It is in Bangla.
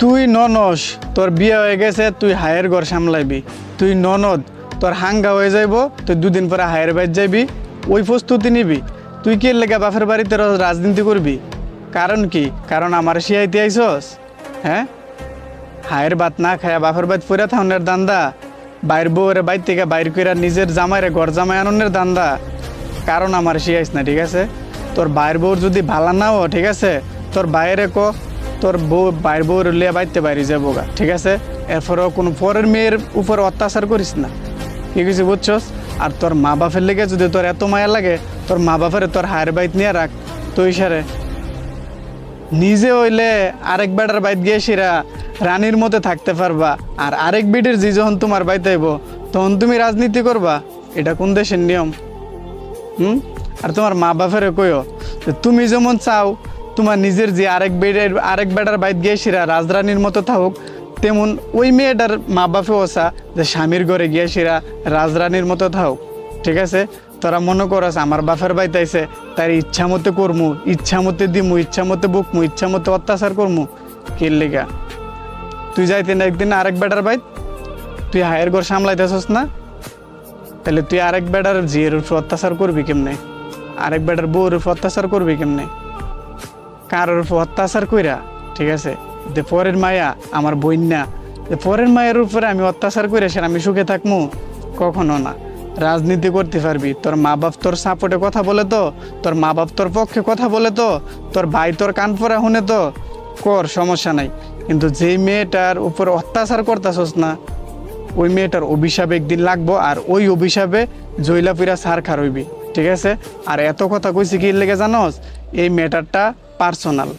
তুই ননস, তোর বিয়ে হয়ে গেছে, তুই হায়ের ঘর সামলাইবি। তুই ননদ, তোর হাঙ্গা হয়ে যাইব, তুই দুদিন পরে হায়ের বাইর যাইবি, ওই প্রস্তুতি নিবি। তুই কি লেগে বাপের বাড়িতে রাজনীতি করবি? কারণ কি? কারণ আমার শিয়াইতে আইসস? হ্যাঁ, হায়ের ভাত না খায়া বাপের বাড়ি পড়ে থাউনের দান্দা, বাইর বউরে বাইর থেকে বাইর কইরা নিজের জামাইরে ঘর জামাই আননের দান্দা। কারণ আমার শিয়াইস না, ঠিক আছে? তোর বাইর বউর যদি ভালা নাও, ঠিক আছে, তোর বাইরে তোর বউ বাইর বউর লিয়ে বাইতে বাইরে যাবো গা, ঠিক আছে? এরপরেও কোনো পরের মেয়ের উপর অত্যাচার করিস না, কি কিছু বুঝছস? আর তোর মা বাপের লেগে যদি তোর এত মায়া লাগে, তোর মা বাপের তোর হায়ের বাইত নিয়ে রাখ। তো ইশারে নিজে হইলে আরেক বেটার বাইত গিয়ে সেরা রানীর মতো থাকতে পারবা, আর আরেক বিটির জি যখন তোমার বাইতে আইব তখন তুমি রাজনীতি করবা। এটা কোন দেশের নিয়ম? আর তোমার মা বাপের কইও যে তুমি যেমন চাও তোমার নিজের যে আরেক বেটার বাইত গিয়ে সেরা রাজরানীর মতো থাকুক, তেমন ওই মেয়েটার মা বাপেও আসা যে স্বামীর ঘরে গিয়ে সেরা রাজরানীর মতো থাকুক, ঠিক আছে? তোরা মনে করস আমার বাপের বাইতে আইছে, তার ইচ্ছা মতো করমু, ইচ্ছা মতো দিমু, ইচ্ছা মতো বুকমু, ইচ্ছা মতো অত্যাচার করমু। কি লেগা? তুই যাইতে না একদিন আরেক বেটার বাইত, তুই হায়ের ঘর সামলাইতেছস না? তাহলে তুই আরেক বেটার জিয়ের উপর অত্যাচার করবি কেমনে? আরেক বেটার বউর উপর অত্যাচার করবি কেমনে? কারোর উপর অত্যাচার কইরা, ঠিক আছে, যে পরের মায়া আমার বইন্যা, যে পরের মায়ের উপরে আমি অত্যাচার করে সে আমি সুখে থাকবো? কখনো না। রাজনীতি করতে পারবি, তোর মা বাপ তোর সাপোর্টে কথা বলে তো, তোর মা বাপ তোর পক্ষে কথা বলে তো, তোর ভাই তোর কান পরা শুনে তো কর, সমস্যা নাই। কিন্তু যেই মেয়েটার উপর অত্যাচার করতেছস না, ওই মেয়েটার অভিশাপ একদিন লাগবো, আর ওই অভিশাপে জৈলা পিরা সার খার হইবি, ঠিক আছে? আর এত কথা কইছি কি লেগে জানোস? এই ম্যাটারটা পার্সোনাল।